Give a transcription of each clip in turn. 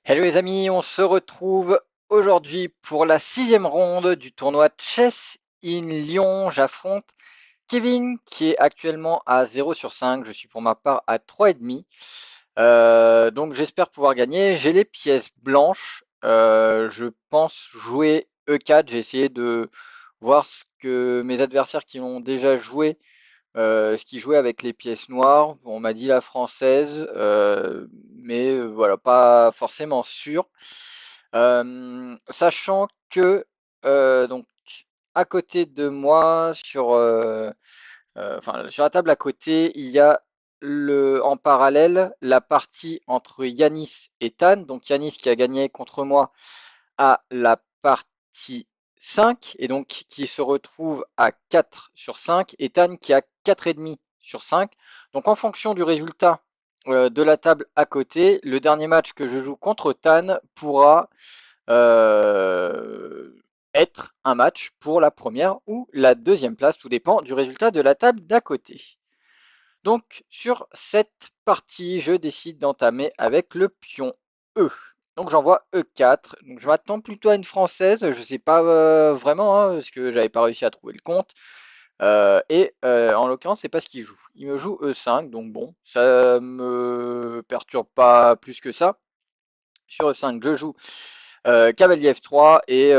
Hello les amis, on se retrouve aujourd'hui pour la 6e ronde du tournoi Chess in Lyon. J'affronte Kevin qui est actuellement à 0 sur 5. Je suis pour ma part à 3,5. Donc j'espère pouvoir gagner. J'ai les pièces blanches. Je pense jouer E4. J'ai essayé de voir ce que mes adversaires qui ont déjà joué ce qui jouait avec les pièces noires. On m'a dit la française, mais voilà, pas forcément sûr. Sachant que donc à côté de moi, enfin, sur la table à côté, il y a en parallèle la partie entre Yanis et Tan. Donc Yanis qui a gagné contre moi à la partie 5 et donc qui se retrouve à 4 sur 5 et Tan qui a 4,5 sur 5. Donc en fonction du résultat de la table à côté, le dernier match que je joue contre Tan pourra euh, être un match pour la première ou la deuxième place, tout dépend du résultat de la table d'à côté. Donc sur cette partie, je décide d'entamer avec le pion E. Donc j'envoie E4. Donc je m'attends plutôt à une française. Je ne sais pas vraiment hein, parce que j'avais pas réussi à trouver le compte. En l'occurrence, c'est pas ce qu'il joue. Il me joue E5, donc bon, ça me perturbe pas plus que ça. Sur E5, je joue cavalier F3 et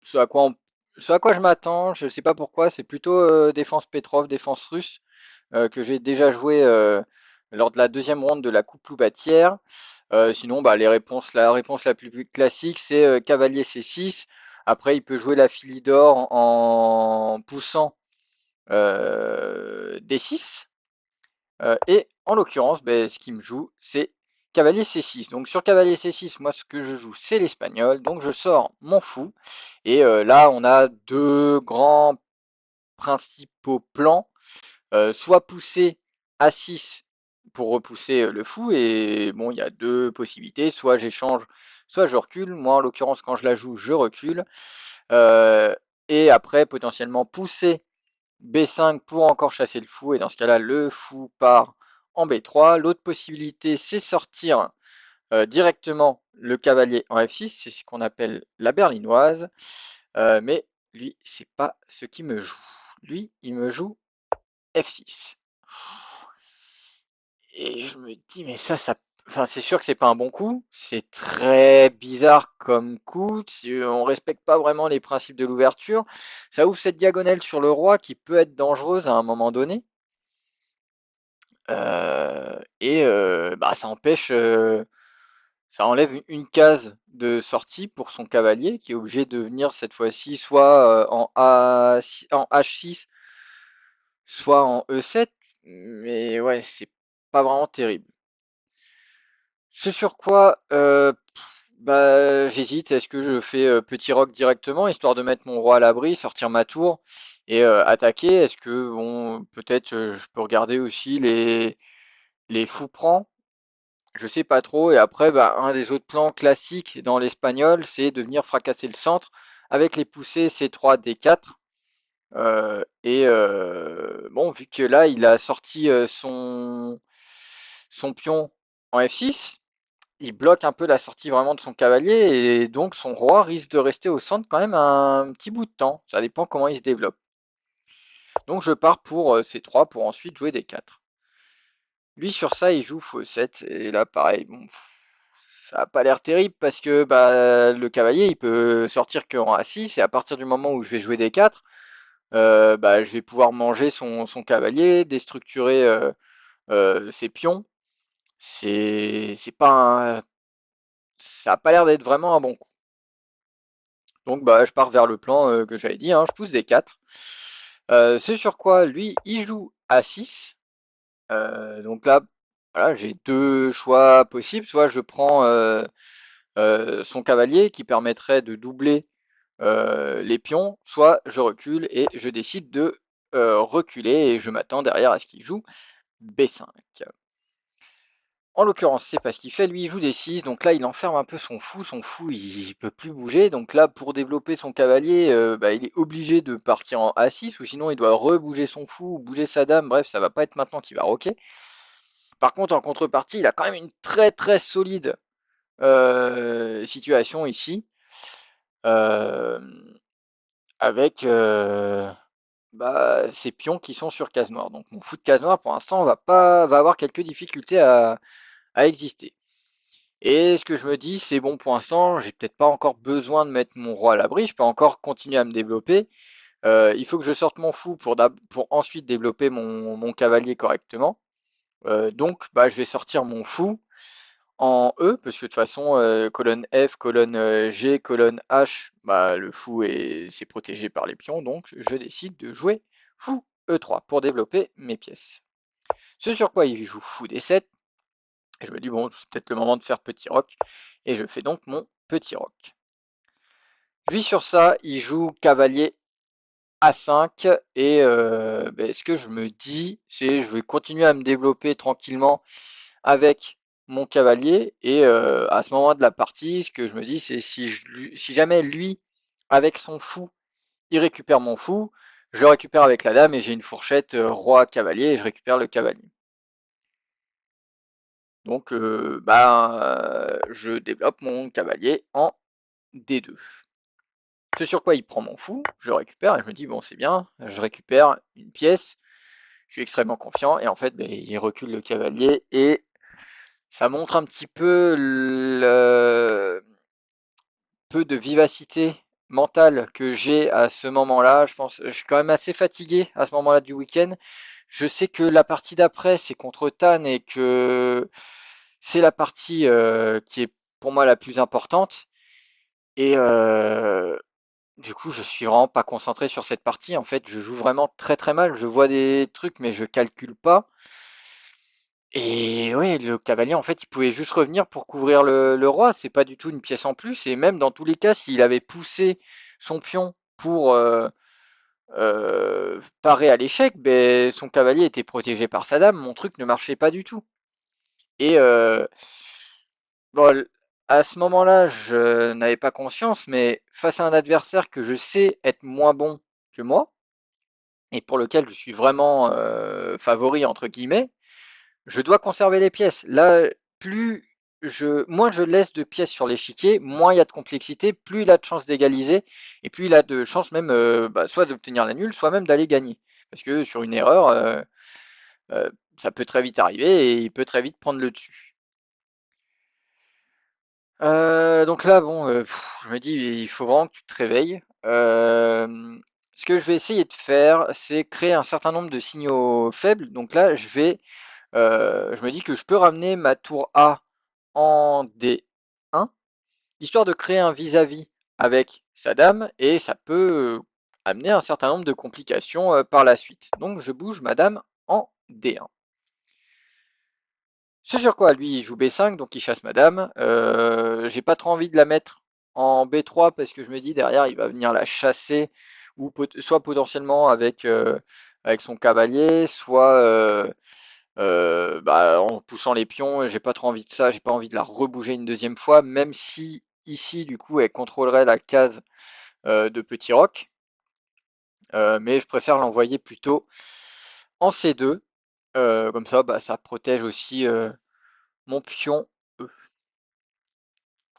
ce à quoi, ce à quoi je m'attends, je ne sais pas pourquoi, c'est plutôt défense Petrov, défense russe que j'ai déjà joué lors de la deuxième ronde de la Coupe Loubatière. Sinon, bah, la réponse la plus classique, c'est cavalier C6. Après, il peut jouer la fille d'or en poussant D6. Et en l'occurrence, ben, ce qui me joue, c'est cavalier C6. Donc sur cavalier C6, moi ce que je joue, c'est l'espagnol. Donc je sors mon fou. Et là, on a deux grands principaux plans. Soit pousser A6 pour repousser le fou. Et bon, il y a deux possibilités. Soit j'échange, soit je recule. Moi, en l'occurrence, quand je la joue, je recule. Euh, et après, potentiellement pousser B5 pour encore chasser le fou, et dans ce cas-là, le fou part en B3. L'autre possibilité, c'est sortir directement le cavalier en F6, c'est ce qu'on appelle la berlinoise, mais lui, c'est pas ce qui me joue. Lui, il me joue F6. Et je me dis, mais ça, enfin, c'est sûr que c'est pas un bon coup. C'est très bizarre comme coup. Si on respecte pas vraiment les principes de l'ouverture, ça ouvre cette diagonale sur le roi qui peut être dangereuse à un moment donné. Bah, ça enlève une case de sortie pour son cavalier qui est obligé de venir cette fois-ci soit en H6, soit en E7. Mais ouais, c'est pas vraiment terrible. Ce sur quoi bah, j'hésite. Est-ce que je fais petit roc directement histoire de mettre mon roi à l'abri, sortir ma tour et attaquer? Est-ce que bon, peut-être je peux regarder aussi les fous prends. Je sais pas trop. Et après, bah, un des autres plans classiques dans l'espagnol, c'est de venir fracasser le centre avec les poussées C3, D4. Bon, vu que là, il a sorti son pion en F6, il bloque un peu la sortie vraiment de son cavalier et donc son roi risque de rester au centre quand même un petit bout de temps. Ça dépend comment il se développe. Donc je pars pour C3 pour ensuite jouer D4. Lui sur ça, il joue faux 7 et là pareil, bon, ça a pas l'air terrible parce que bah, le cavalier il peut sortir que en A6 et à partir du moment où je vais jouer D4, bah, je vais pouvoir manger son cavalier, déstructurer ses pions. C'est pas ça a pas l'air d'être vraiment un bon coup. Donc bah, je pars vers le plan que j'avais dit, hein, je pousse D4. Ce sur quoi lui il joue A6. Donc là, voilà, j'ai deux choix possibles. Soit je prends son cavalier qui permettrait de doubler les pions, soit je recule et je décide de reculer et je m'attends derrière à ce qu'il joue B5. En l'occurrence, c'est pas ce qu'il fait, lui il joue des 6, donc là il enferme un peu son fou il peut plus bouger, donc là pour développer son cavalier, bah, il est obligé de partir en A6, ou sinon il doit rebouger son fou, ou bouger sa dame, bref ça va pas être maintenant qu'il va roquer. Par contre, en contrepartie, il a quand même une très très solide situation ici, euh, avec ces pions qui sont sur case noire. Donc mon fou de case noire, pour l'instant, va avoir quelques difficultés à exister. Et ce que je me dis, c'est bon, pour l'instant, j'ai peut-être pas encore besoin de mettre mon roi à l'abri, je peux encore continuer à me développer. Il faut que je sorte mon fou pour ensuite développer mon cavalier correctement. Donc, je vais sortir mon fou en E, parce que de toute façon, colonne F, colonne G, colonne H, le fou c'est protégé par les pions, donc je décide de jouer fou E3 pour développer mes pièces. Ce sur quoi il joue fou D7, et je me dis, bon, c'est peut-être le moment de faire petit roc, et je fais donc mon petit roc. Lui, sur ça, il joue cavalier A5, et ce que je me dis, c'est je vais continuer à me développer tranquillement avec mon cavalier, et à ce moment de la partie, ce que je me dis, c'est si jamais lui, avec son fou, il récupère mon fou, je le récupère avec la dame, et j'ai une fourchette roi-cavalier, et je récupère le cavalier. Donc, je développe mon cavalier en D2. Ce sur quoi il prend mon fou, je le récupère, et je me dis, bon, c'est bien, je récupère une pièce, je suis extrêmement confiant, et en fait, il recule le cavalier, et ça montre un petit peu le peu de vivacité mentale que j'ai à ce moment-là. Je suis quand même assez fatigué à ce moment-là du week-end. Je sais que la partie d'après, c'est contre Tan, et que c'est la partie qui est pour moi la plus importante. Et du coup, je suis vraiment pas concentré sur cette partie. En fait, je joue vraiment très très mal. Je vois des trucs, mais je calcule pas. Et ouais, le cavalier, en fait, il pouvait juste revenir pour couvrir le roi. C'est pas du tout une pièce en plus. Et même dans tous les cas, s'il avait poussé son pion pour parer à l'échec, son cavalier était protégé par sa dame. Mon truc ne marchait pas du tout. Et bon, à ce moment-là, je n'avais pas conscience, mais face à un adversaire que je sais être moins bon que moi, et pour lequel je suis vraiment favori, entre guillemets, je dois conserver les pièces. Là, moins je laisse de pièces sur l'échiquier, moins il y a de complexité, plus il a de chances d'égaliser, et plus il a de chances même soit d'obtenir la nulle, soit même d'aller gagner. Parce que sur une erreur, ça peut très vite arriver, et il peut très vite prendre le dessus. Donc là, bon, je me dis, il faut vraiment que tu te réveilles. Ce que je vais essayer de faire, c'est créer un certain nombre de signaux faibles. Donc là, je me dis que je peux ramener ma tour A en D1, histoire de créer un vis-à-vis avec sa dame, et ça peut amener un certain nombre de complications par la suite. Donc je bouge ma dame en D1. Ce sur quoi lui il joue B5, donc il chasse ma dame. J'ai pas trop envie de la mettre en B3, parce que je me dis derrière il va venir la chasser, ou soit potentiellement avec son cavalier, soit en poussant les pions. J'ai pas trop envie de ça, j'ai pas envie de la rebouger une deuxième fois, même si ici du coup elle contrôlerait la case de petit roc. Mais je préfère l'envoyer plutôt en C2, comme ça ça protège aussi mon pion E.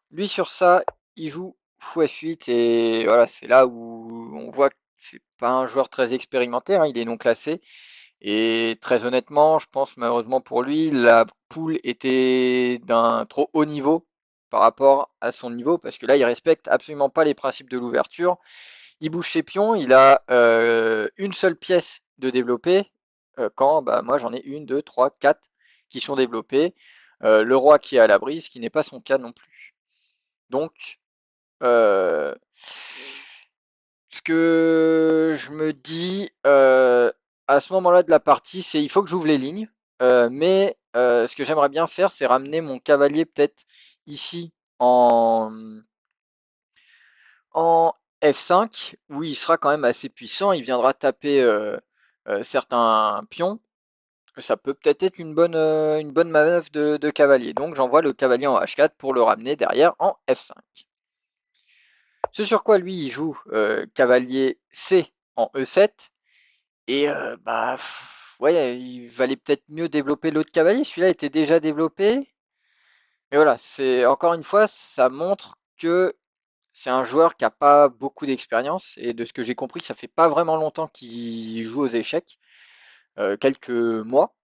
Lui sur ça, il joue fou F8, et voilà, c'est là où on voit que c'est pas un joueur très expérimenté, hein, il est non classé. Et très honnêtement, je pense malheureusement pour lui, la poule était d'un trop haut niveau par rapport à son niveau, parce que là, il respecte absolument pas les principes de l'ouverture. Il bouge ses pions, il a une seule pièce de développer, quand moi j'en ai une, deux, trois, quatre qui sont développées. Le roi qui est à l'abri, ce qui n'est pas son cas non plus. Donc, ce que je me dis à ce moment-là de la partie, c'est il faut que j'ouvre les lignes. Mais ce que j'aimerais bien faire, c'est ramener mon cavalier peut-être ici en F5, où il sera quand même assez puissant. Il viendra taper certains pions. Ça peut peut-être être une bonne manœuvre de cavalier. Donc j'envoie le cavalier en H4 pour le ramener derrière en F5. Ce sur quoi lui il joue cavalier C en E7, et ouais, il valait peut-être mieux développer l'autre cavalier. Celui-là était déjà développé. Mais voilà, c'est encore une fois, ça montre que c'est un joueur qui a pas beaucoup d'expérience. Et de ce que j'ai compris, ça fait pas vraiment longtemps qu'il joue aux échecs, quelques mois.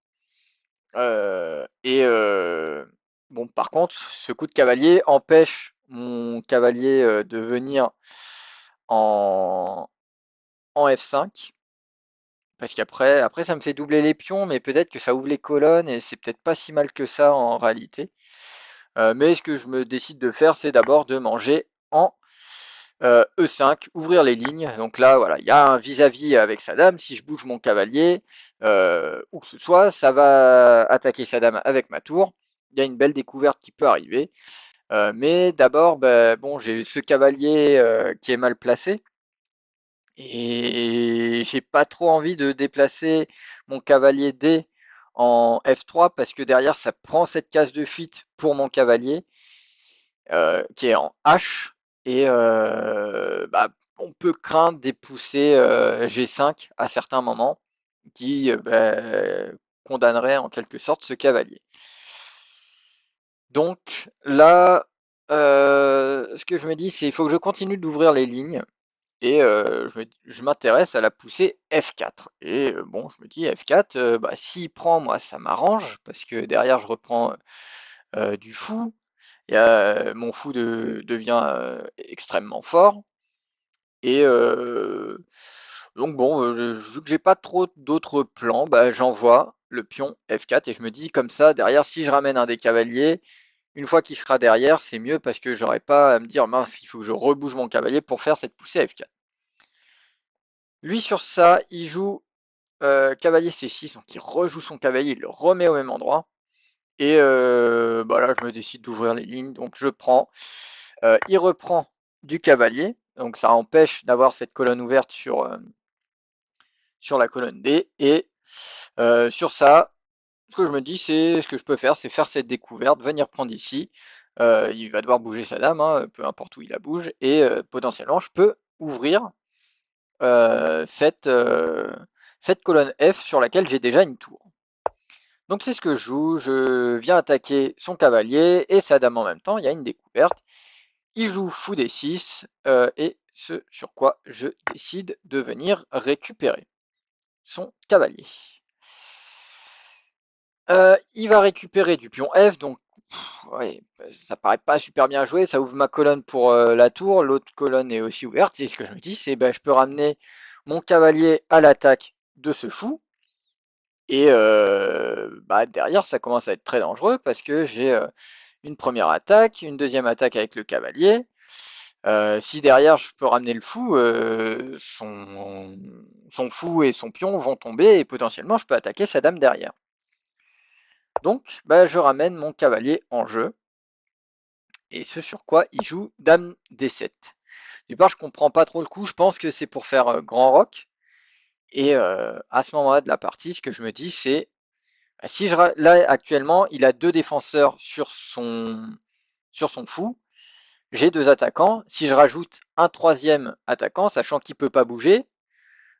Et bon, par contre, ce coup de cavalier empêche mon cavalier de venir en, en F5. Parce qu'après, ça me fait doubler les pions, mais peut-être que ça ouvre les colonnes et c'est peut-être pas si mal que ça en réalité. Mais ce que je me décide de faire, c'est d'abord de manger en E5, ouvrir les lignes. Donc là, voilà, il y a un vis-à-vis avec sa dame. Si je bouge mon cavalier, où que ce soit, ça va attaquer sa dame avec ma tour. Il y a une belle découverte qui peut arriver. Mais d'abord, ben, bon, j'ai ce cavalier qui est mal placé. Et j'ai pas trop envie de déplacer mon cavalier D en F3 parce que derrière ça prend cette case de fuite pour mon cavalier qui est en H et bah, on peut craindre des poussées G5 à certains moments qui bah, condamneraient en quelque sorte ce cavalier. Donc là, ce que je me dis, c'est il faut que je continue d'ouvrir les lignes et je m'intéresse à la poussée F4. Et bon, je me dis F4, bah, s'il prend, moi, ça m'arrange, parce que derrière, je reprends du fou. Et, mon fou devient extrêmement fort. Et donc bon, vu que j'ai pas trop d'autres plans, bah, j'envoie le pion F4 et je me dis comme ça, derrière, si je ramène un des cavaliers, une fois qu'il sera derrière, c'est mieux parce que j'aurai pas à me dire mince, il faut que je rebouge mon cavalier pour faire cette poussée F4. Lui sur ça, il joue cavalier C6, donc il rejoue son cavalier, il le remet au même endroit. Et bah là, je me décide d'ouvrir les lignes, donc je prends. Il reprend du cavalier, donc ça empêche d'avoir cette colonne ouverte sur la colonne D. Et sur ça, ce que je me dis, c'est ce que je peux faire, c'est faire cette découverte, venir prendre ici. Il va devoir bouger sa dame, hein, peu importe où il la bouge, et potentiellement, je peux ouvrir cette colonne F sur laquelle j'ai déjà une tour. Donc c'est ce que je joue, je viens attaquer son cavalier et sa dame en même temps, il y a une découverte. Il joue fou D6 et ce sur quoi je décide de venir récupérer son cavalier. Il va récupérer du pion F, donc ouais, ça paraît pas super bien joué, ça ouvre ma colonne pour la tour, l'autre colonne est aussi ouverte, et ce que je me dis, c'est ben, je peux ramener mon cavalier à l'attaque de ce fou, et bah, derrière ça commence à être très dangereux, parce que j'ai une première attaque, une deuxième attaque avec le cavalier. Si derrière je peux ramener le fou, son fou et son pion vont tomber, et potentiellement je peux attaquer sa dame derrière. Donc, bah, je ramène mon cavalier en jeu, et ce sur quoi il joue dame D7. Du part, je comprends pas trop le coup, je pense que c'est pour faire grand roc, et à ce moment-là de la partie, ce que je me dis, c'est si là actuellement, il a deux défenseurs sur son fou, j'ai deux attaquants. Si je rajoute un troisième attaquant, sachant qu'il peut pas bouger,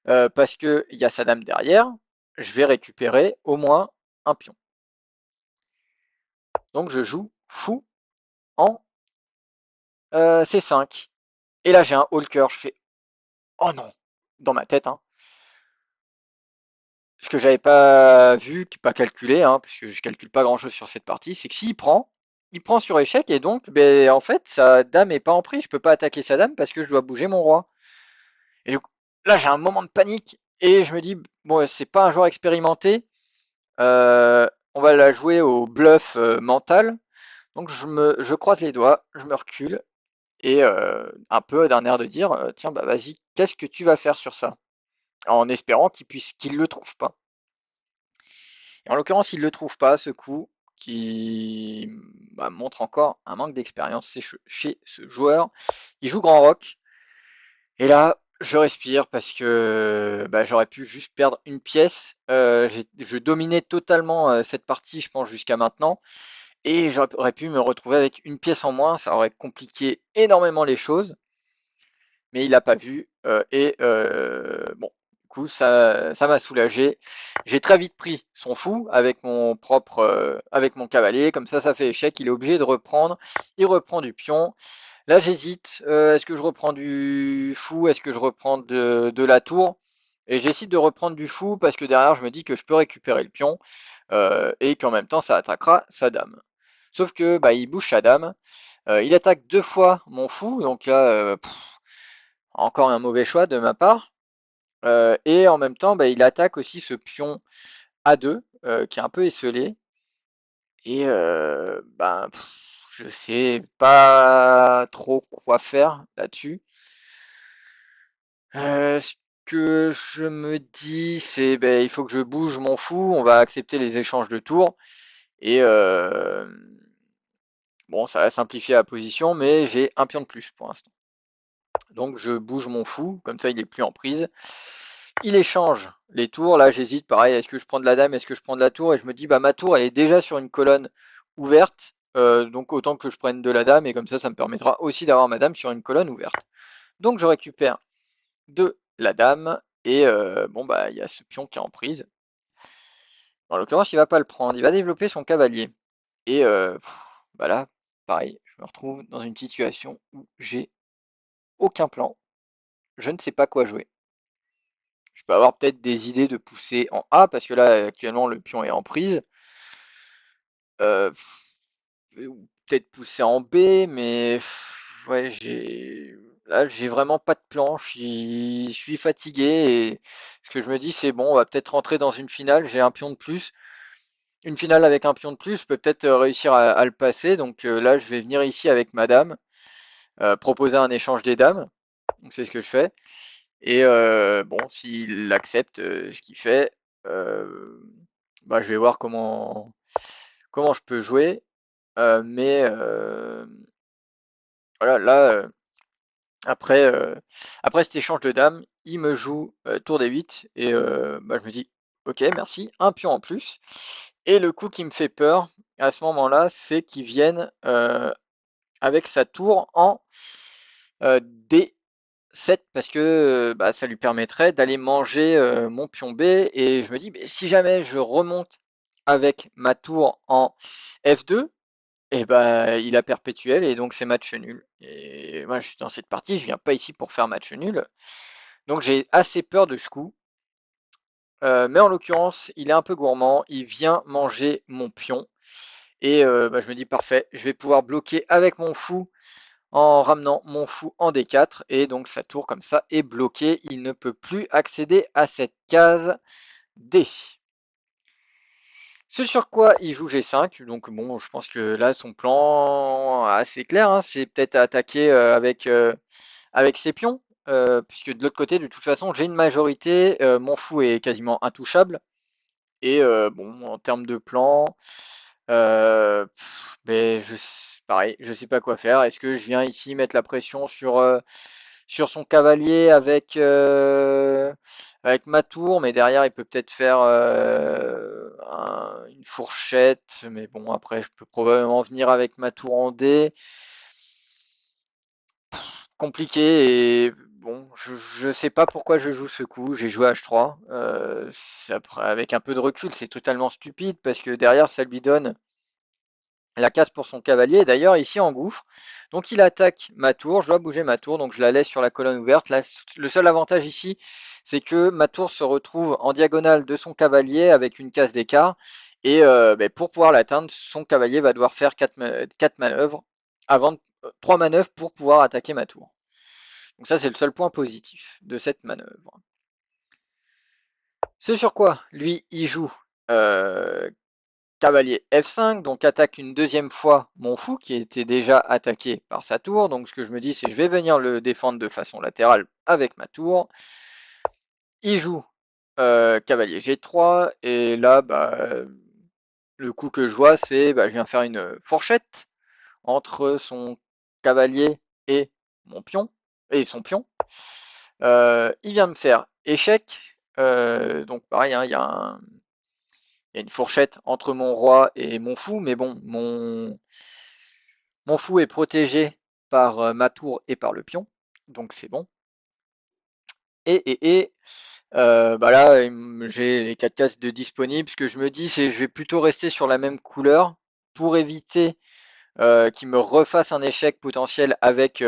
parce qu'il y a sa dame derrière, je vais récupérer au moins un pion. Donc je joue fou en C5. Et là j'ai un Hawker, je fais oh non, dans ma tête, hein. Ce que j'avais pas vu, pas calculé, hein, parce que je calcule pas grand chose sur cette partie, c'est que s'il prend, il prend sur échec, et donc ben, en fait sa dame est pas en prise, je peux pas attaquer sa dame parce que je dois bouger mon roi. Et donc, là j'ai un moment de panique et je me dis bon, c'est pas un joueur expérimenté, on va la jouer au bluff mental. Donc je croise les doigts, je me recule et un peu d'un air de dire tiens bah vas-y, qu'est-ce que tu vas faire sur ça? En espérant qu'il le trouve pas. Et en l'occurrence, il le trouve pas ce coup qui bah, montre encore un manque d'expérience chez ce joueur. Il joue grand rock et là je respire parce que bah, j'aurais pu juste perdre une pièce. Je dominais totalement cette partie, je pense, jusqu'à maintenant. Et j'aurais pu me retrouver avec une pièce en moins, ça aurait compliqué énormément les choses. Mais il n'a pas vu. Et bon, coup, ça m'a soulagé. J'ai très vite pris son fou avec avec mon cavalier. Comme ça fait échec. Il est obligé de reprendre. Il reprend du pion. Là, j'hésite. Est-ce que je reprends du fou? Est-ce que je reprends de la tour? Et j'hésite de reprendre du fou parce que derrière, je me dis que je peux récupérer le pion et qu'en même temps, ça attaquera sa dame. Sauf que bah, il bouge sa dame. Il attaque 2 fois mon fou. Donc là, encore un mauvais choix de ma part. Et en même temps, bah, il attaque aussi ce pion A2 qui est un peu esselé. Et ben, je sais pas trop quoi faire là-dessus. Ce que je me dis, c'est ben, il faut que je bouge mon fou. On va accepter les échanges de tours. Et bon, ça va simplifier la position, mais j'ai un pion de plus pour l'instant. Donc je bouge mon fou, comme ça il est plus en prise. Il échange les tours. Là, j'hésite. Pareil, est-ce que je prends de la dame, est-ce que je prends de la tour? Et je me dis, bah ma tour, elle est déjà sur une colonne ouverte. Donc autant que je prenne de la dame. Et comme ça me permettra aussi d'avoir ma dame sur une colonne ouverte. Donc je récupère de la dame. Et bon, bah il y a ce pion qui est en prise. En l'occurrence, il va pas le prendre. Il va développer son cavalier. Et bah là, pareil, je me retrouve dans une situation où j'ai aucun plan. Je ne sais pas quoi jouer. Je peux avoir peut-être des idées de pousser en A, parce que là, actuellement, le pion est en prise. Euh, ou peut-être pousser en B, mais ouais, là, j'ai vraiment pas de plan. Je suis fatigué et ce que je me dis, c'est bon, on va peut-être rentrer dans une finale. J'ai un pion de plus. Une finale avec un pion de plus, je peux peut-être réussir à le passer. Donc là, je vais venir ici avec ma dame, proposer un échange des dames. Donc c'est ce que je fais. Et bon, s'il accepte ce qu'il fait, bah, je vais voir comment je peux jouer. Mais voilà, là, après, après cet échange de dames, il me joue tour D8 et bah, je me dis, ok, merci, un pion en plus. Et le coup qui me fait peur à ce moment-là, c'est qu'il vienne avec sa tour en D7 parce que bah, ça lui permettrait d'aller manger mon pion B. Et je me dis, mais si jamais je remonte avec ma tour en F2, et bah, il a perpétuel et donc c'est match nul. Et moi, je suis dans cette partie, je viens pas ici pour faire match nul. Donc j'ai assez peur de ce coup. Mais en l'occurrence, il est un peu gourmand, il vient manger mon pion. Et bah, je me dis parfait, je vais pouvoir bloquer avec mon fou en ramenant mon fou en D4. Et donc sa tour comme ça est bloquée, il ne peut plus accéder à cette case D. Ce sur quoi il joue G5, donc bon, je pense que là son plan assez clair, hein, c'est peut-être attaquer avec ses pions, puisque de l'autre côté, de toute façon, j'ai une majorité, mon fou est quasiment intouchable, et bon, en termes de plan, mais pareil, je sais pas quoi faire. Est-ce que je viens ici mettre la pression sur son cavalier avec ma tour, mais derrière il peut peut-être faire une fourchette, mais bon après je peux probablement venir avec ma tour en D. Compliqué et bon, je sais pas pourquoi je joue ce coup, j'ai joué H3. Avec un peu de recul, c'est totalement stupide parce que derrière ça lui donne la case pour son cavalier. D'ailleurs, ici en gouffre. Donc il attaque ma tour, je dois bouger ma tour, donc je la laisse sur la colonne ouverte. Là, le seul avantage ici, c'est que ma tour se retrouve en diagonale de son cavalier avec une case d'écart. Et pour pouvoir l'atteindre, son cavalier va devoir faire 4 manœuvres avant 3 manœuvres pour pouvoir attaquer ma tour. Donc ça, c'est le seul point positif de cette manœuvre. Ce sur quoi, lui, il joue cavalier F5, donc attaque une deuxième fois mon fou qui était déjà attaqué par sa tour. Donc ce que je me dis, c'est que je vais venir le défendre de façon latérale avec ma tour. Il joue cavalier G3 et là, bah, le coup que je vois, c'est bah, je viens faire une fourchette entre son cavalier et mon pion et son pion. Il vient me faire échec. Donc pareil, hein, il y a une fourchette entre mon roi et mon fou, mais bon, mon fou est protégé par ma tour et par le pion, donc c'est bon. Et Bah là, j'ai les 4 cases de disponibles. Ce que je me dis, c'est je vais plutôt rester sur la même couleur pour éviter qu'il me refasse un échec potentiel avec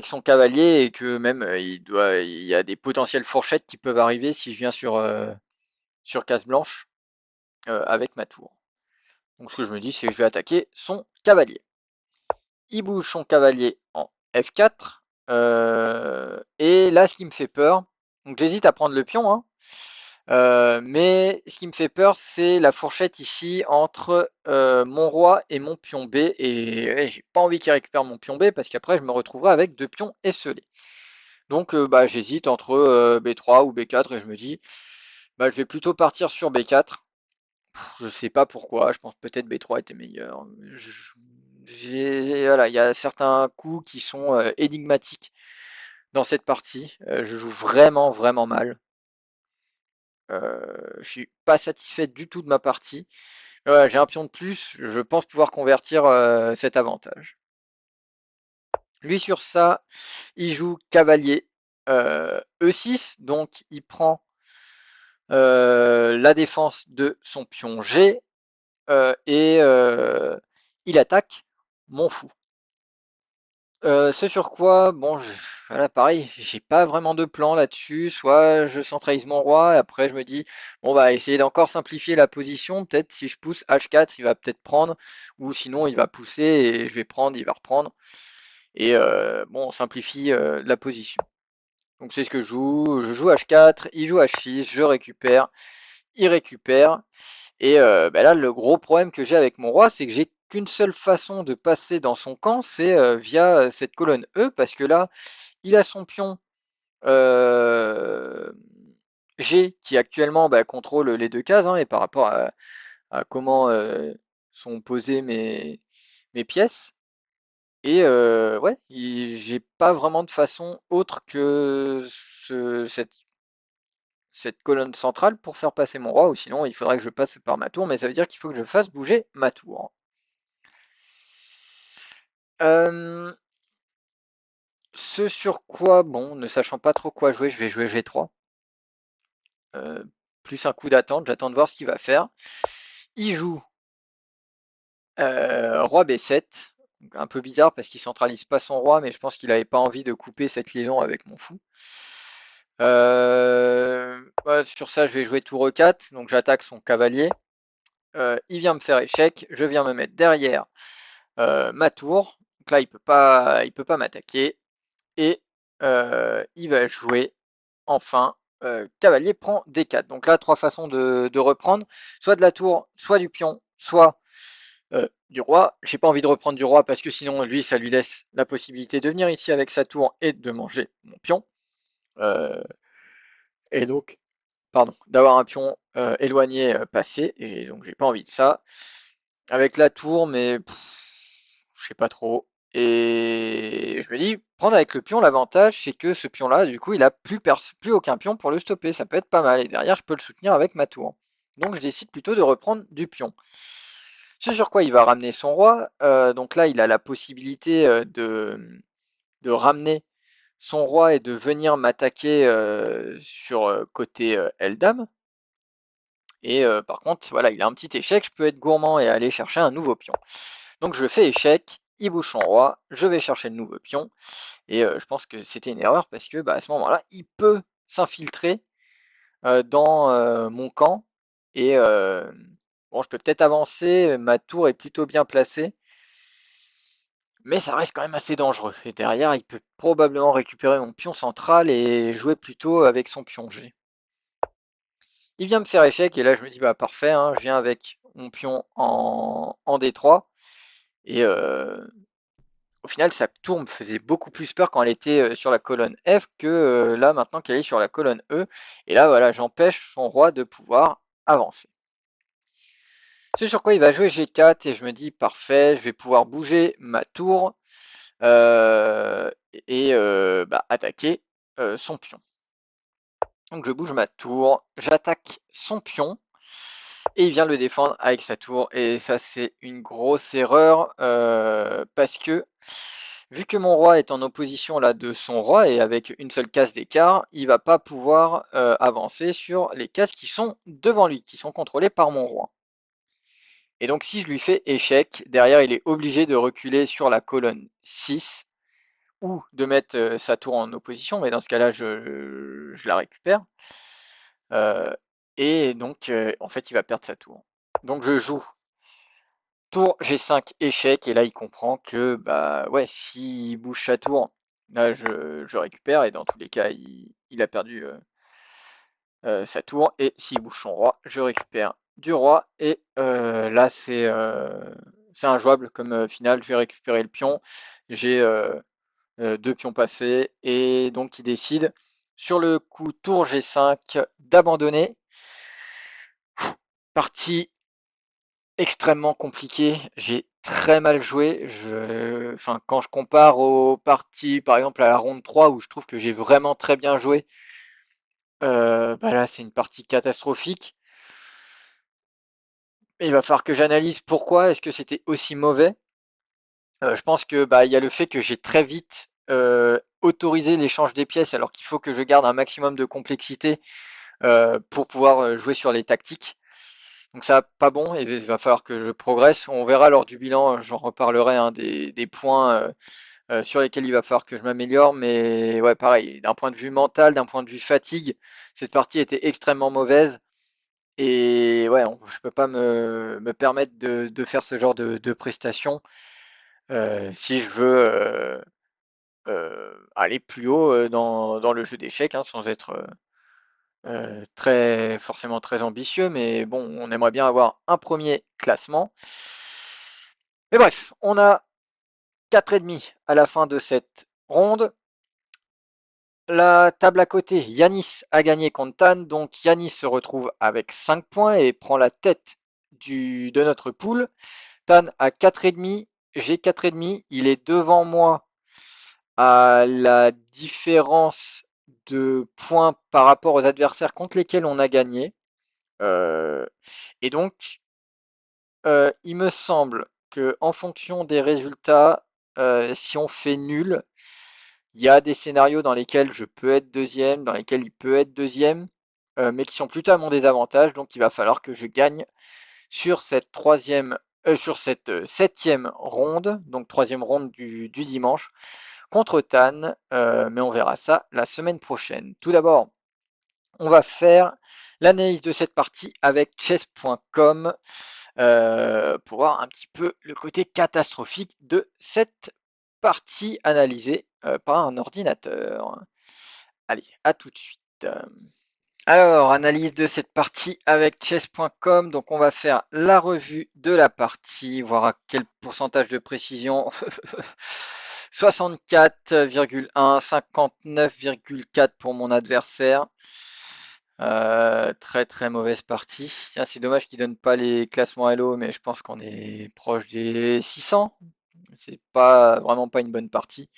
son cavalier et que même il y a des potentielles fourchettes qui peuvent arriver si je viens sur case blanche avec ma tour. Donc ce que je me dis, c'est que je vais attaquer son cavalier. Il bouge son cavalier en F4. Et là, ce qui me fait peur, donc j'hésite à prendre le pion, hein, mais ce qui me fait peur, c'est la fourchette ici entre mon roi et mon pion B. Et ouais, j'ai pas envie qu'il récupère mon pion B parce qu'après, je me retrouverai avec 2 pions esselés. Donc bah, j'hésite entre B3 ou B4 et je me dis, bah, je vais plutôt partir sur B4. Je sais pas pourquoi, je pense peut-être B3 était meilleur. Voilà, il y a certains coups qui sont énigmatiques dans cette partie. Je joue vraiment, vraiment mal. Je suis pas satisfait du tout de ma partie. Voilà, j'ai un pion de plus, je pense pouvoir convertir cet avantage. Lui sur ça, il joue cavalier E6, donc il prend la défense de son pion G et il attaque mon fou. Ce sur quoi, bon, voilà, pareil, j'ai pas vraiment de plan là-dessus. Soit je centralise mon roi, et après je me dis, on va essayer d'encore simplifier la position. Peut-être si je pousse H4, il va peut-être prendre, ou sinon il va pousser et je vais prendre, il va reprendre. Et bon, on simplifie la position. Donc c'est ce que je joue. Je joue H4, il joue H6, je récupère, il récupère. Et bah là, le gros problème que j'ai avec mon roi, c'est que j'ai qu'une seule façon de passer dans son camp, c'est via cette colonne E, parce que là, il a son pion euh, G qui actuellement bah, contrôle les 2 cases, hein, et par rapport à comment sont posées mes pièces. Et ouais, j'ai pas vraiment de façon autre que cette colonne centrale pour faire passer mon roi, ou sinon il faudrait que je passe par ma tour, mais ça veut dire qu'il faut que je fasse bouger ma tour. Ce sur quoi, bon, ne sachant pas trop quoi jouer, je vais jouer G3. Plus un coup d'attente, j'attends de voir ce qu'il va faire. Il joue roi B7, un peu bizarre parce qu'il centralise pas son roi, mais je pense qu'il avait pas envie de couper cette liaison avec mon fou. Ouais, sur ça, je vais jouer tour E4, donc j'attaque son cavalier. Il vient me faire échec, je viens me mettre derrière ma tour. Donc là, il peut pas m'attaquer. Et il va jouer enfin cavalier prend D4. Donc là, 3 façons de reprendre. Soit de la tour, soit du pion, soit du roi. J'ai pas envie de reprendre du roi parce que sinon, lui, ça lui laisse la possibilité de venir ici avec sa tour et de manger mon pion. Euh, et donc, pardon, d'avoir un pion éloigné passé. Et donc, j'ai pas envie de ça. Avec la tour, mais je sais pas trop. Et je me dis, prendre avec le pion, l'avantage, c'est que ce pion-là, du coup, il a plus aucun pion pour le stopper. Ça peut être pas mal. Et derrière, je peux le soutenir avec ma tour. Donc, je décide plutôt de reprendre du pion. Ce sur quoi il va ramener son roi. Donc là, il a la possibilité de ramener son roi et de venir m'attaquer sur côté Eldam. Et par contre, voilà, il a un petit échec. Je peux être gourmand et aller chercher un nouveau pion. Donc je fais échec, il bouge son roi, je vais chercher le nouveau pion, et je pense que c'était une erreur parce que bah, à ce moment-là, il peut s'infiltrer dans mon camp, et bon, je peux peut-être avancer, ma tour est plutôt bien placée, mais ça reste quand même assez dangereux. Et derrière, il peut probablement récupérer mon pion central et jouer plutôt avec son pion G. Il vient me faire échec, et là je me dis bah parfait, hein, je viens avec mon pion en D3, et au final, sa tour me faisait beaucoup plus peur quand elle était sur la colonne F que là maintenant qu'elle est sur la colonne E. Et là, voilà, j'empêche son roi de pouvoir avancer. C'est sur quoi il va jouer G4 et je me dis parfait, je vais pouvoir bouger ma tour et bah, attaquer son pion. Donc je bouge ma tour, j'attaque son pion et il vient le défendre avec sa tour. Et ça, c'est une grosse erreur parce que Vu que mon roi est en opposition là de son roi et avec une seule case d'écart, il va pas pouvoir avancer sur les cases qui sont devant lui, qui sont contrôlées par mon roi. Et donc si je lui fais échec, derrière il est obligé de reculer sur la colonne 6 ou de mettre sa tour en opposition, mais dans ce cas-là je la récupère. Et donc en fait il va perdre sa tour. Donc je joue tour G5 échec, et là il comprend que bah ouais, s'il bouge sa tour, là je récupère, et dans tous les cas il a perdu sa tour, et s'il bouge son roi, je récupère du roi, et là c'est injouable comme finale. Je vais récupérer le pion, j'ai deux pions passés, et donc il décide sur le coup tour G5 d'abandonner. Partie extrêmement compliqué. J'ai très mal joué. Enfin, quand je compare aux parties, par exemple à la ronde 3 où je trouve que j'ai vraiment très bien joué, bah là c'est une partie catastrophique. Il va falloir que j'analyse pourquoi est-ce que c'était aussi mauvais. Je pense que bah il y a le fait que j'ai très vite autorisé l'échange des pièces, alors qu'il faut que je garde un maximum de complexité pour pouvoir jouer sur les tactiques. Donc ça, pas bon, et il va falloir que je progresse. On verra lors du bilan, j'en reparlerai, hein, des points sur lesquels il va falloir que je m'améliore. Mais ouais, pareil, d'un point de vue mental, d'un point de vue fatigue, cette partie était extrêmement mauvaise. Et ouais, je peux pas me permettre de faire ce genre de prestations si je veux aller plus haut dans le jeu d'échecs, hein, sans être très forcément très ambitieux, mais bon, on aimerait bien avoir un premier classement. Mais bref, on a 4,5 à la fin de cette ronde. La table à côté, Yanis a gagné contre Tan, donc Yanis se retrouve avec 5 points et prend la tête de notre pool. Tan a 4,5, j'ai 4,5, il est devant moi à la différence de points par rapport aux adversaires contre lesquels on a gagné. Et donc, il me semble que en fonction des résultats, si on fait nul, il y a des scénarios dans lesquels je peux être deuxième, dans lesquels il peut être deuxième, mais qui sont plutôt à mon désavantage. Donc, il va falloir que je gagne sur cette septième ronde, donc troisième ronde du dimanche, contre Tan. Mais on verra ça la semaine prochaine. Tout d'abord, on va faire l'analyse de cette partie avec chess.com pour voir un petit peu le côté catastrophique de cette partie analysée par un ordinateur. Allez, à tout de suite. Alors, analyse de cette partie avec chess.com. Donc, on va faire la revue de la partie, voir à quel pourcentage de précision. 64,1, 59,4 pour mon adversaire. Très très mauvaise partie. Tiens, c'est dommage qu'ils donnent pas les classements Hello, mais je pense qu'on est proche des 600. C'est pas vraiment pas une bonne partie.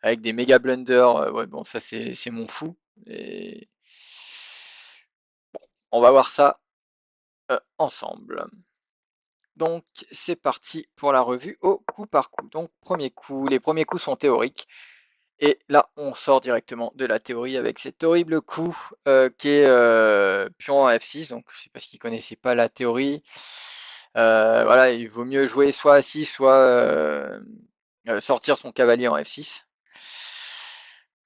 Avec des méga blunders, ouais, bon, ça c'est mon fou. Et on va voir ça ensemble. Donc c'est parti pour la revue au coup par coup. Donc premier coup, les premiers coups sont théoriques. Et là, on sort directement de la théorie avec cet horrible coup qui est pion en F6. Donc c'est parce qu'il ne connaissait pas la théorie. Voilà, il vaut mieux jouer soit A6, soit sortir son cavalier en F6.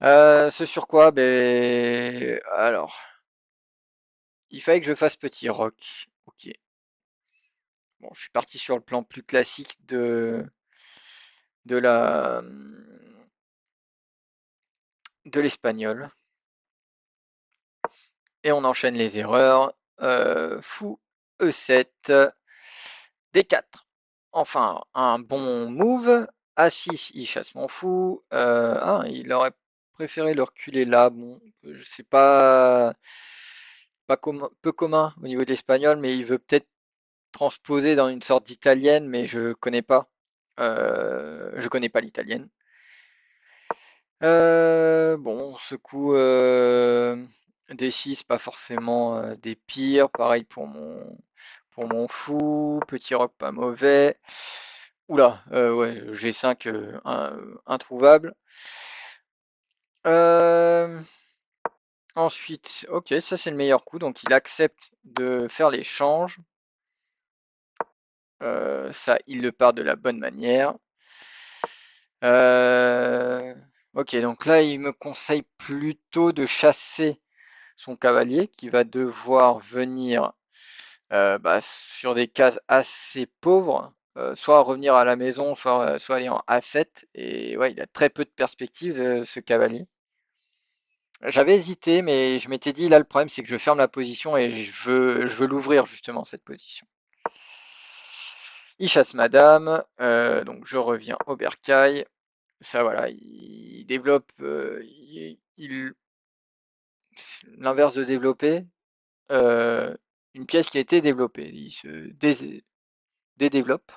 Ce sur quoi, ben alors, il fallait que je fasse petit roc. Ok. Bon, je suis parti sur le plan plus classique de la de l'espagnol. Et on enchaîne les erreurs. Fou E7, D4. Enfin, un bon move. A6, il chasse mon fou. Il aurait préféré le reculer là. Bon, c'est pas peu commun au niveau de l'espagnol, mais il veut peut-être transposer dans une sorte d'italienne, mais je connais pas. Je connais pas l'italienne. Bon, ce coup D6, pas forcément des pires. Pareil pour mon fou. Petit roc pas mauvais. Oula, ouais, G5 introuvable. Ensuite, ok, ça c'est le meilleur coup, donc il accepte de faire l'échange. Ça, il le part de la bonne manière. Ok, donc là, il me conseille plutôt de chasser son cavalier qui va devoir venir sur des cases assez pauvres, soit revenir à la maison, soit aller en A7. Et ouais, il a très peu de perspectives, ce cavalier. J'avais hésité, mais je m'étais dit, là, le problème, c'est que je ferme la position et je veux l'ouvrir, justement, cette position. Il chasse madame, donc je reviens au bercail. Ça, voilà, il développe, l'inverse de développer, euh, une pièce qui a été développée. Il se dédéveloppe.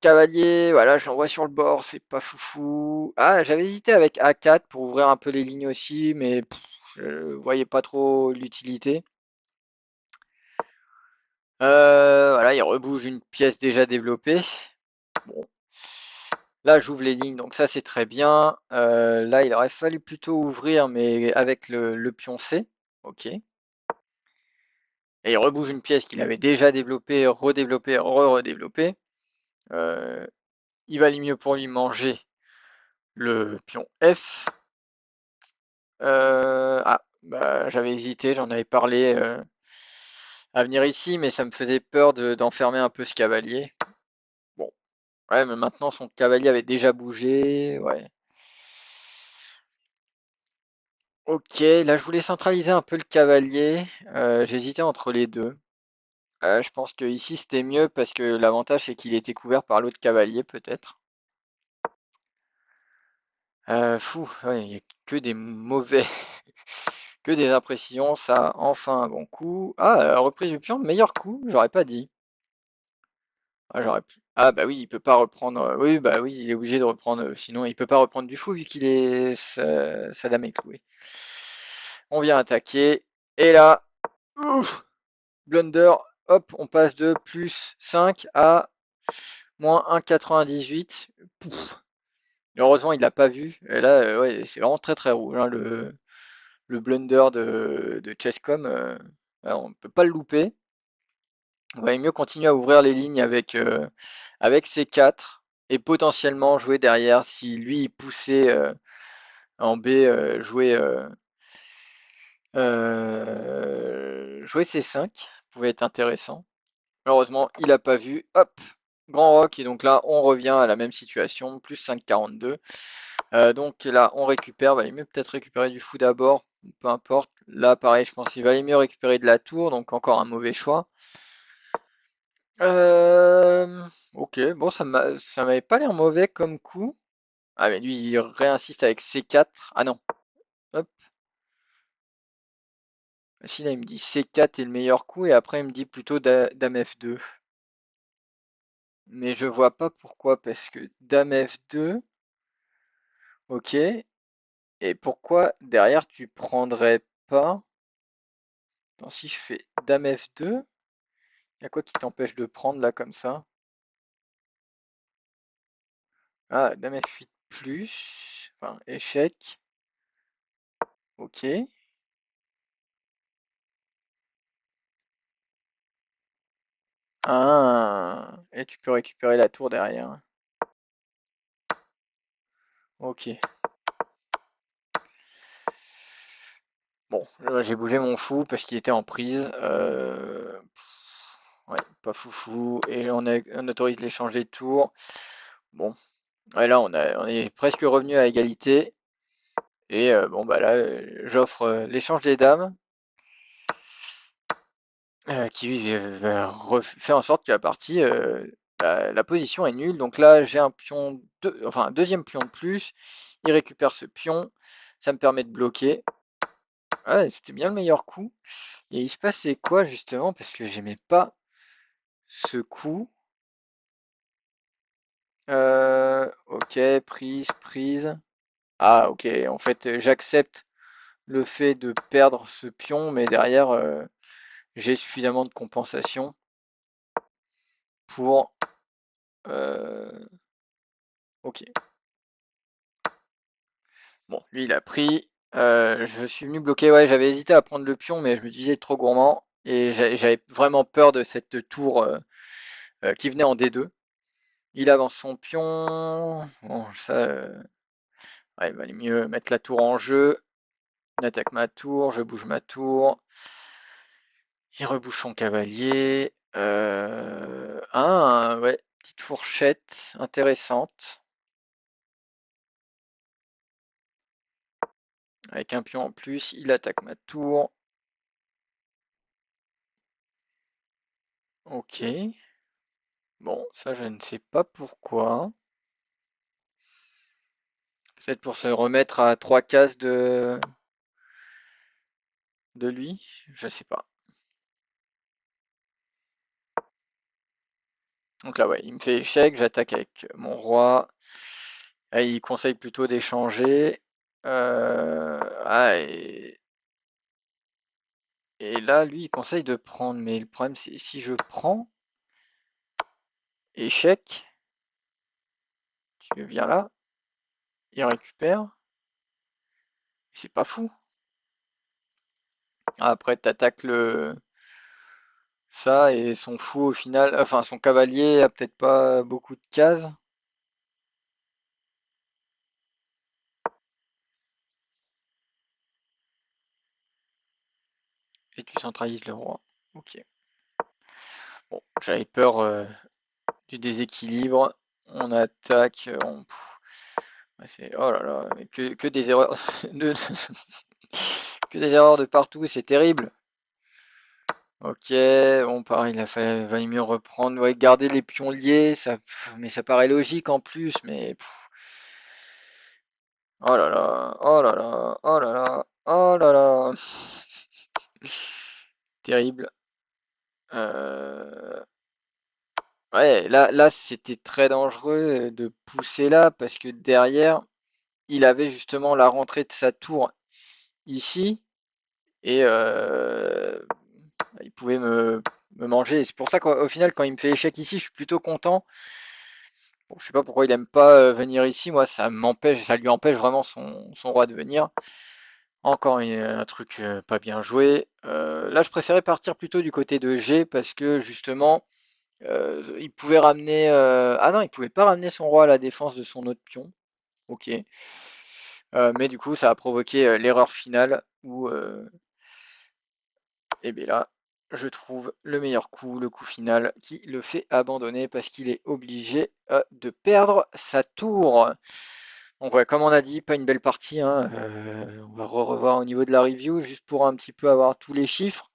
Cavalier, voilà, je l'envoie sur le bord, c'est pas foufou. Ah, j'avais hésité avec A4 pour ouvrir un peu les lignes aussi, mais je voyais pas trop l'utilité. Voilà, il rebouge une pièce déjà développée. Bon. Là, j'ouvre les lignes, donc ça c'est très bien. Là, il aurait fallu plutôt ouvrir, mais avec le pion C. Ok. Et il rebouge une pièce qu'il avait déjà développée, redéveloppée, redéveloppée. Il valait mieux pour lui manger le pion F. J'avais hésité, j'en avais parlé à venir ici, mais ça me faisait peur d'enfermer un peu ce cavalier. Bon, ouais, mais maintenant son cavalier avait déjà bougé, ouais. Ok, là je voulais centraliser un peu le cavalier. J'hésitais entre les deux. Je pense que ici c'était mieux parce que l'avantage c'est qu'il était couvert par l'autre cavalier peut-être. Ouais, il n'y a que des mauvais, que des imprécisions. Ça, enfin un bon coup. Ah, reprise du pion, meilleur coup, j'aurais pas dit. Ah, j'aurais pu. Ah bah oui, il peut pas reprendre. Oui, bah oui, il est obligé de reprendre. Sinon, il peut pas reprendre du fou vu qu'il est sa dame est clouée. On vient attaquer. Et là, ouf, blunder. Hop, on passe de plus 5 à moins 1,98. Pouf. Heureusement, il l'a pas vu. Et là, ouais, c'est vraiment très très rouge, hein, le blunder de Chesscom. On ne peut pas le louper. On va mieux continuer à ouvrir les lignes avec C4 et potentiellement jouer derrière si lui il poussait en B, jouer C5 pouvait être intéressant. Heureusement, il n'a pas vu. Hop, grand rock. Et donc là, on revient à la même situation, plus 5,42. Donc là, on récupère. Valait mieux peut-être récupérer du fou d'abord. Peu importe. Là, pareil, je pense qu'il valait mieux récupérer de la tour. Donc encore un mauvais choix. Ok, bon, ça m'avait pas l'air mauvais comme coup. Ah, mais lui, il réinsiste avec C4. Ah non, hop. Si là, il me dit C4 est le meilleur coup, et après, il me dit plutôt Dame F2. Mais je vois pas pourquoi, parce que Dame F2, ok. Et pourquoi derrière, tu prendrais pas. Attends, si je fais Dame F2, y a quoi qui t'empêche de prendre là comme ça? Ah, Dame F8 plus. Enfin, échec. Ok. Ah, et tu peux récupérer la tour derrière. Ok. Bon, j'ai bougé mon fou parce qu'il était en prise. Ouais, pas foufou. Et on autorise l'échange des tours. Bon, ouais, là on est presque revenu à égalité. Et bon bah là, j'offre l'échange des dames. Qui fait en sorte que la partie, la position est nulle. Donc là, j'ai un pion, enfin un deuxième pion de plus. Il récupère ce pion. Ça me permet de bloquer. Ouais, c'était bien le meilleur coup. Et il se passait quoi justement? Parce que j'aimais pas ce coup. Ok, prise, prise. Ah, ok, en fait, j'accepte le fait de perdre ce pion, mais derrière, j'ai suffisamment de compensation. pour... ok. Bon, lui il a pris. Je suis venu bloquer. Ouais, j'avais hésité à prendre le pion, mais je me disais trop gourmand. Et j'avais vraiment peur de cette tour qui venait en D2. Il avance son pion. Bon, ça, ouais, il valait mieux mettre la tour en jeu. Il attaque ma tour, je bouge ma tour. Il rebouche son cavalier. Ah, ouais, petite fourchette intéressante. Avec un pion en plus, il attaque ma tour. Ok. Bon, ça je ne sais pas pourquoi. Peut-être pour se remettre à 3 cases de lui. Je sais pas. Donc là, ouais, il me fait échec. J'attaque avec mon roi. Là, il conseille plutôt d'échanger. Ah, et là, lui, il conseille de prendre. Mais le problème, c'est si je prends, échec, tu viens là, il récupère. C'est pas fou. Après, t'attaques ça et son fou au final, enfin son cavalier a peut-être pas beaucoup de cases. Et tu centralises le roi. Ok. Bon, j'avais peur du déséquilibre. On attaque. Oh là là, mais que des erreurs de... que des erreurs de partout, c'est terrible. Ok, bon pareil, il a valait mieux reprendre. Ouais, garder les pions liés, mais ça paraît logique en plus, mais oh là là, oh là là, oh là là, oh là là. Terrible. Euh, Ouais, là c'était très dangereux de pousser là parce que derrière, il avait justement la rentrée de sa tour ici et il pouvait me manger. Et c'est pour ça qu'au final, quand il me fait échec ici, je suis plutôt content. Bon, je sais pas pourquoi il aime pas venir ici. Moi, ça lui empêche vraiment son roi de venir. Encore un truc pas bien joué. Là, je préférais partir plutôt du côté de G parce que justement, il pouvait ramener. Ah non, il pouvait pas ramener son roi à la défense de son autre pion. Ok. Mais du coup, ça a provoqué l'erreur finale où, et bien là, je trouve le meilleur coup, le coup final, qui le fait abandonner parce qu'il est obligé de perdre sa tour. Donc ouais, comme on a dit, pas une belle partie, hein. On va revoir au niveau de la review, juste pour un petit peu avoir tous les chiffres.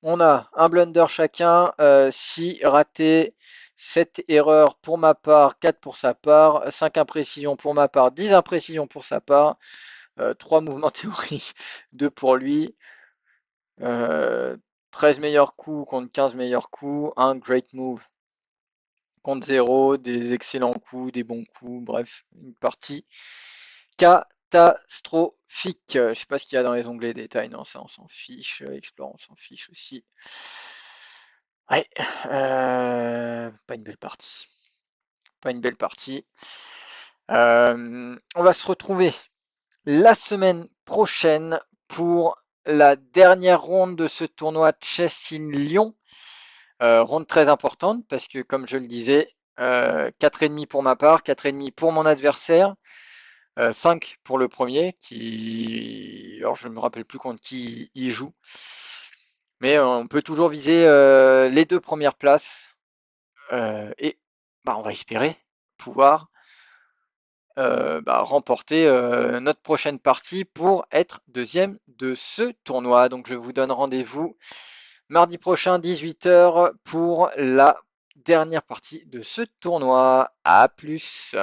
On a un blunder chacun, 6 ratés, 7 erreurs pour ma part, 4 pour sa part, 5 imprécisions pour ma part, 10 imprécisions pour sa part, 3 mouvements théoriques, 2 pour lui, 13 meilleurs coups contre 15 meilleurs coups, un great move contre 0, des excellents coups, des bons coups, bref, une partie catastrophique. Je sais pas ce qu'il y a dans les onglets détails, non, ça on s'en fiche, Explore on s'en fiche aussi. Ouais, pas une belle partie. Pas une belle partie. On va se retrouver la semaine prochaine pour la dernière ronde de ce tournoi Chess in Lyon. Ronde très importante parce que, comme je le disais, 4,5 pour ma part, 4,5 pour mon adversaire, 5 pour le premier, qui. Alors, je ne me rappelle plus contre qui il joue. Mais on peut toujours viser les 2 premières places. Et bah, on va espérer pouvoir remporter notre prochaine partie pour être deuxième de ce tournoi. Donc je vous donne rendez-vous mardi prochain 18h pour la dernière partie de ce tournoi. À plus.